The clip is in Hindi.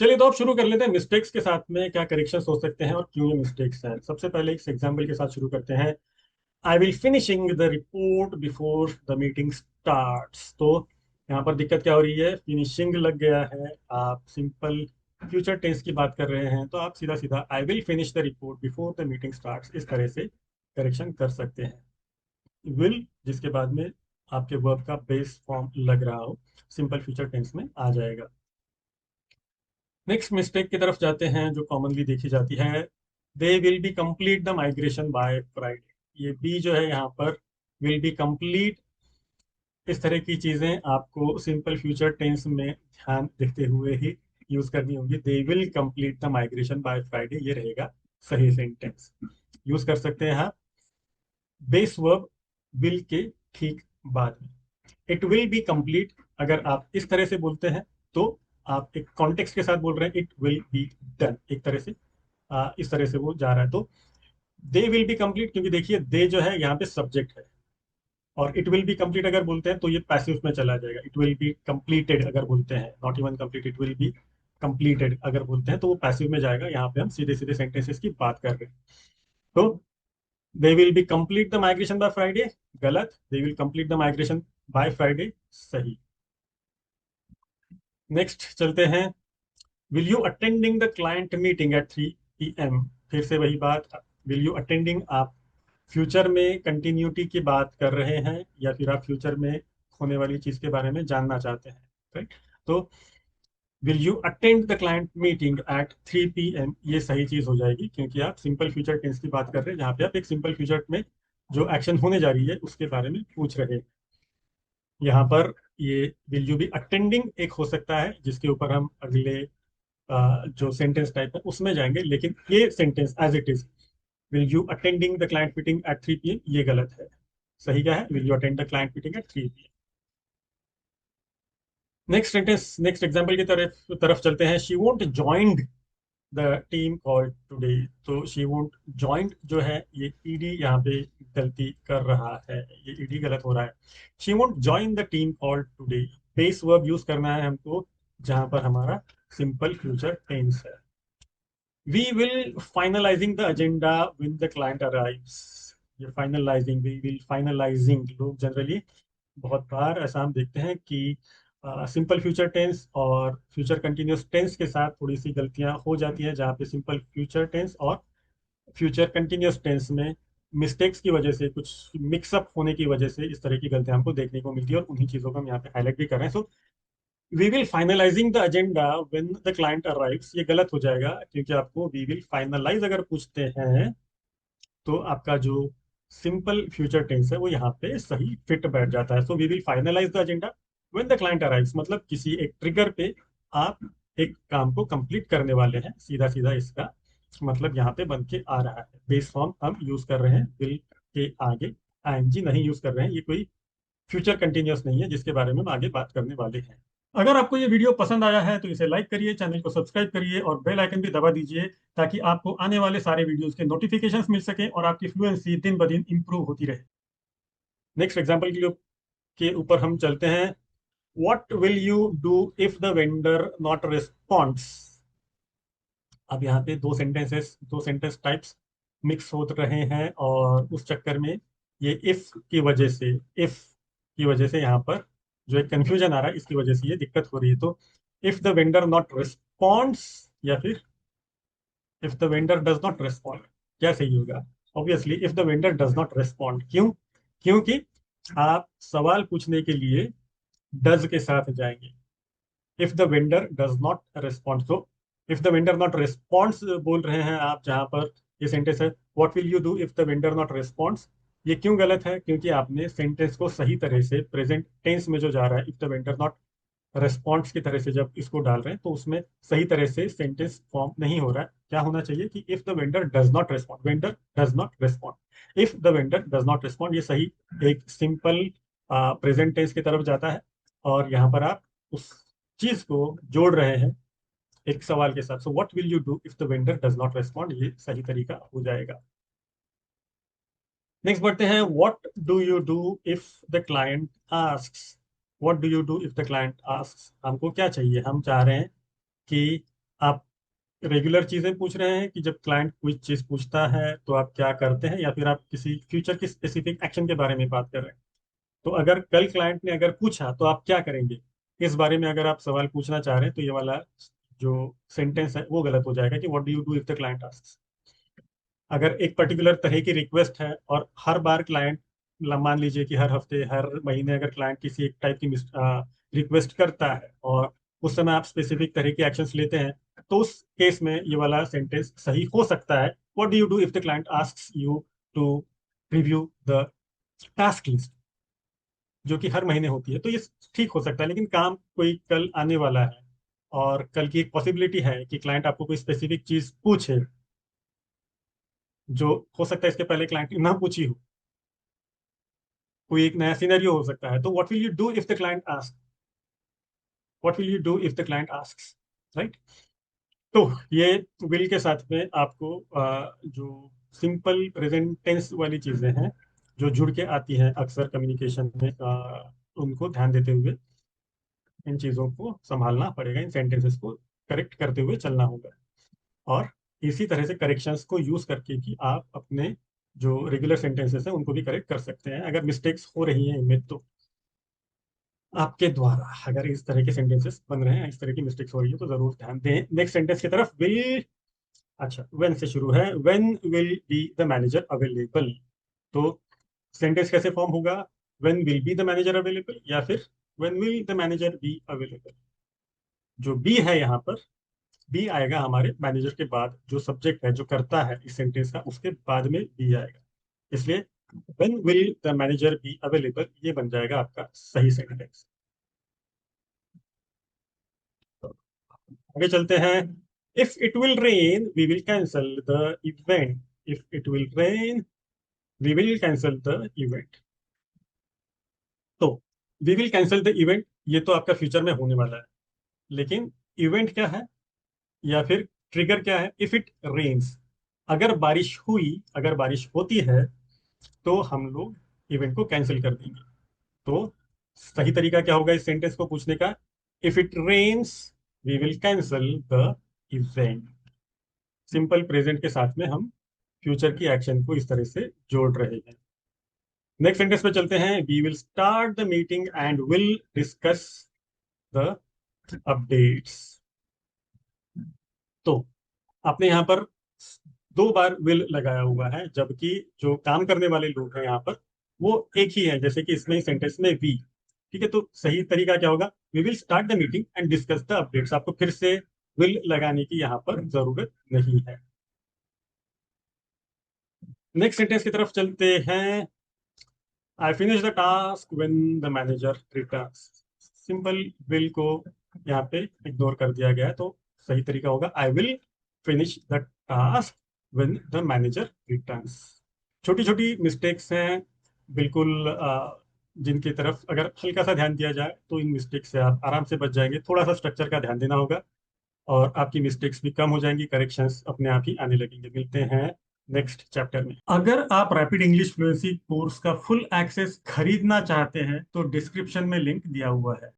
चलिए तो अब शुरू कर लेते हैं मिस्टेक्स के साथ में क्या करेक्शंस हो सकते हैं और क्यों ये मिस्टेक्स हैं। सबसे पहले इस एग्जाम्पल के साथ शुरू करते हैं। I will finishing the report before the meeting starts. तो यहाँ पर दिक्कत क्या हो रही है, फिनिशिंग लग गया है। आप सिंपल फ्यूचर टेंस की बात कर रहे हैं तो आप सीधा सीधा I will finish the report before the meeting starts इस तरह से करेक्शन कर सकते हैं। विल जिसके बाद में आपके वर्ब का बेस फॉर्म लग रहा हो, सिंपल फ्यूचर टेंस में आ जाएगा। नेक्स्ट मिस्टेक की तरफ जाते हैं जो कॉमनली देखी जाती है। दे will be complete the migration by Friday. ये बी जो है यहाँ पर विल बी कंप्लीट, इस तरह की चीजें आपको सिंपल फ्यूचर टेंस में ध्यान रखते हुए ही यूज करनी होगी। दे will complete the migration by Friday, ये रहेगा सही सेंटेंस। यूज कर सकते हैं आप बेस वर्ब विल के ठीक बाद में। इट विल बी कंप्लीट, अगर आप इस तरह से बोलते हैं तो आप एक कॉन्टेक्स्ट के साथ बोल रहे हैं, इट विल बी डन, एक तरह से इस तरह से वो जा रहा है। तो दे विल बी कंप्लीट, क्योंकि देखिए दे जो है यहाँ पे सब्जेक्ट है, और इट विल बी कंप्लीट अगर बोलते हैं तो ये पैसिव में चला जाएगा। इट विल बी कंप्लीटेड अगर बोलते हैं, not even complete, it will be completed अगर बोलते हैं तो वो पैसिव में जाएगा। यहाँ पे हम सीधे सीधे सेंटेंसेस की बात कर रहे हैं। तो they will be complete the migration by Friday गलत, they will complete the migration by Friday सही। नेक्स्ट चलते हैं। Will you attending the client meeting at 3 PM। फिर से वही बात, विल यू अटेंडिंग, आप फ्यूचर में कंटिन्यूटी की बात कर रहे हैं या फिर आप फ्यूचर में होने वाली चीज के बारे में जानना चाहते हैं, राइट। तो will you attend the client meeting at 3 PM, ये सही चीज हो जाएगी क्योंकि आप सिंपल फ्यूचर टेंस की बात कर रहे हैं जहां पे आप एक सिंपल फ्यूचर में जो एक्शन होने जा रही है उसके बारे में पूछ रहे हैं। यहाँ पर ये विल यू बी अटेंडिंग एक हो सकता है जिसके ऊपर हम अगले जो सेंटेंस टाइप है उसमें जाएंगे, लेकिन ये sentence as it is, will you attending the client meeting at 3 PM, ये गलत है। सही क्या है, will you attend the client meeting at 3 PM। Next sentence, next example की तरफ तरफ चलते हैं। She won't joined the team call today. तो शी वोंट ज्वाइंट जो है ये ईडी यहाँ पे गलती कर रहा है, ये ईडी गलत हो रहा है। She won't join the team call today, base verb use करना है हमको जहां पर हमारा सिंपल फ्यूचर टेंस है। We will finalising the agenda when the client arrives. ये फाइनलाइजिंग, वी विल फाइनलाइजिंग, लोग जनरली बहुत बार ऐसा हम देखते हैं कि सिंपल फ्यूचर टेंस और फ्यूचर कंटिन्यूअस टेंस के साथ थोड़ी सी गलतियां हो जाती हैं, जहाँ पे सिंपल फ्यूचर टेंस और फ्यूचर कंटिन्यूअस टेंस में मिस्टेक्स की वजह से, कुछ मिक्सअप होने की वजह से इस तरह की गलतियां हमको देखने को मिलती है, और उन्हीं चीजों को हम यहाँ पे हाईलाइट भी कर रहे हैं। So we will finalising the agenda when the client arrives, ये गलत हो जाएगा क्योंकि आपको वी विल फाइनलाइज अगर पूछते हैं तो आपका जो सिंपल फ्यूचर टेंस है वो यहाँ पे सही फिट बैठ जाता है। So we will finalise the agenda when the client arrives, मतलब किसी एक ट्रिगर पे आप एक काम को कंप्लीट करने वाले हैं, सीधा सीधा इसका मतलब यहाँ पे बन के आ रहा है। बेस फॉर्म हम यूज कर रहे हैं, विल के आगे आईएनजी नहीं यूज कर रहे हैं। ये कोई फ्यूचर कंटिन्यूअस नहीं है जिसके बारे में हम आगे बात करने वाले हैं। अगर आपको ये वीडियो पसंद आया है तो इसे लाइक करिए, चैनल को सब्सक्राइब करिए और बेल आइकन भी दबा दीजिए ताकि आपको आने वाले सारे वीडियोस के नोटिफिकेशंस मिल सके और आपकी फ्लुएंसी दिन ब दिन इंप्रूव होती रहे। नेक्स्ट एग्जांपल के ऊपर हम चलते हैं। What will you do if the vendor not responds. अब यहाँ पे दो सेंटेंस टाइप्स मिक्स हो रहे हैं और उस चक्कर में ये इफ की वजह से यहाँ पर जो एक कंफ्यूजन आ रहा है, इसकी वजह से ये दिक्कत हो रही है। तो if the vendor not responds या फिर if the vendor does not respond, क्या सही होगा? Obviously if the vendor does not respond. क्यों? क्योंकि आप सवाल पूछने के लिए डज के साथ जाएंगे। If the vendor does not respond, तो if the vendor not responds बोल रहे हैं आप, जहां पर ये सेंटेंस है what will you do if the vendor not responds. ये क्यों गलत है? क्योंकि आपने सेंटेंस को सही तरह से प्रेजेंट टेंस में जो जा रहा है, इफ द वेंडर नॉट रेस्पॉन्ड्स की तरह से जब इसको डाल रहे हैं तो उसमें सही तरह से सेंटेंस फॉर्म नहीं हो रहा है। क्या होना चाहिए कि if the vendor does not respond, vendor does not respond, if the vendor does not respond, ये सही एक सिंपल प्रेजेंट टेंस की तरफ जाता है। और यहाँ पर आप उस चीज को जोड़ रहे हैं एक सवाल के साथ। So what will you do if the vendor does not respond, ये सही तरीका हो जाएगा। नेक्स्ट बढ़ते हैं। What do you do if the client asks. What do you do if the client asks, हमको क्या चाहिए? हम चाह रहे हैं कि आप रेगुलर चीजें पूछ रहे हैं कि जब क्लाइंट कोई चीज पूछता है तो आप क्या करते हैं, या फिर आप किसी फ्यूचर की स्पेसिफिक एक्शन के बारे में बात कर रहे हैं? तो अगर कल क्लाइंट ने अगर पूछा तो आप क्या करेंगे, इस बारे में अगर आप सवाल पूछना चाह रहे हैं, तो ये वाला जो सेंटेंस है वो गलत हो जाएगा कि what do you do if the client asks. अगर एक पर्टिकुलर तरह की रिक्वेस्ट है और हर बार क्लाइंट, मान लीजिए कि हर हफ्ते हर महीने अगर क्लाइंट किसी एक टाइप की रिक्वेस्ट करता है और उस समय आप स्पेसिफिक तरह की एक्शंस लेते हैं, तो उस केस में ये वाला सेंटेंस सही हो सकता है, what do you do if the client asks you to review the task list, जो कि हर महीने होती है। तो ये ठीक हो सकता है, लेकिन काम कोई कल आने वाला है और कल की एक पॉसिबिलिटी है कि क्लाइंट आपको कोई स्पेसिफिक चीज पूछे, जो हो सकता है इसके पहले क्लाइंट ने ना पूछी हो, कोई एक नया सिनेरियो हो सकता है। तो what will you do if the client ask, what will you do if the client asks, right? तो ये विल के साथ में आपको जो सिंपल प्रेजेंट टेंस वाली चीजें हैं जो जुड़ के आती हैं अक्सर कम्युनिकेशन में, उनको ध्यान देते हुए इन चीजों को संभालना पड़ेगा, इन सेंटेंसेस को करेक्ट करते हुए चलना होगा। और इसी तरह से करेक्शंस को यूज करके कि आप अपने जो रेगुलर सेंटेंसेस हैं उनको भी करेक्ट कर सकते हैं, अगर मिस्टेक्स हो रही हैं इनमें तो। आपके द्वारा अगर इस तरह के सेंटेंसेस बन रहे हैं, इस तरह की मिस्टेक्स हो रही है, तो जरूर ध्यान दें। नेक्स्ट सेंटेंस की तरफ, विल, अच्छा व्हेन से शुरू है, when will be the manager available. तो सेंटेंस कैसे फॉर्म होगा? When will be the manager available, या फिर when will the manager be available. जो बी है यहाँ पर, बी आएगा हमारे मैनेजर के बाद, जो सब्जेक्ट है जो करता है इस सेंटेंस का, उसके बाद में बी आएगा। इसलिए when will the manager be available, ये बन जाएगा आपका सही सेंटेंस। आगे चलते हैं। If it will rain we will cancel the event, if it will rain we will cancel the event. तो we will cancel the event, ये तो आपका फ्यूचर में होने वाला है, लेकिन इवेंट क्या है या फिर ट्रिगर क्या है? इफ इट रेन्स, अगर बारिश हुई, अगर बारिश होती है, तो हम लोग इवेंट को कैंसिल कर देंगे। तो सही तरीका क्या होगा इस सेंटेंस को पूछने का? If it rains we will cancel the event. Simple present के साथ में हम फ्यूचर की एक्शन को इस तरह से जोड़ रहे हैं। नेक्स्ट सेंटेंस पे चलते हैं। We will start the meeting and will discuss the updates. तो आपने यहाँ पर दो बार विल लगाया हुआ है, जबकि जो काम करने वाले लोग हैं यहाँ पर वो एक ही है, जैसे कि इसमें सेंटेंस में वी। ठीक है, तो सही तरीका क्या होगा? We will start the meeting and discuss the updates. आपको फिर से विल लगाने की यहाँ पर जरूरत नहीं है। नेक्स्ट सेंटेंस की तरफ चलते हैं। I finish the task when the manager returns. Simple will को यहाँ पे इग्नोर कर दिया गया है, तो सही तरीका होगा I will finish the task when the manager returns. छोटी छोटी मिस्टेक्स हैं बिल्कुल, जिनकी तरफ अगर हल्का सा ध्यान दिया जाए तो इन मिस्टेक से आप आराम से बच जाएंगे। थोड़ा सा स्ट्रक्चर का ध्यान देना होगा और आपकी मिस्टेक्स भी कम हो जाएंगी, करेक्शंस अपने आप ही आने लगेंगे। मिलते हैं नेक्स्ट चैप्टर में। अगर आप रैपिड इंग्लिश फ्लुएंसी कोर्स का फुल एक्सेस खरीदना चाहते हैं तो डिस्क्रिप्शन में लिंक दिया हुआ है।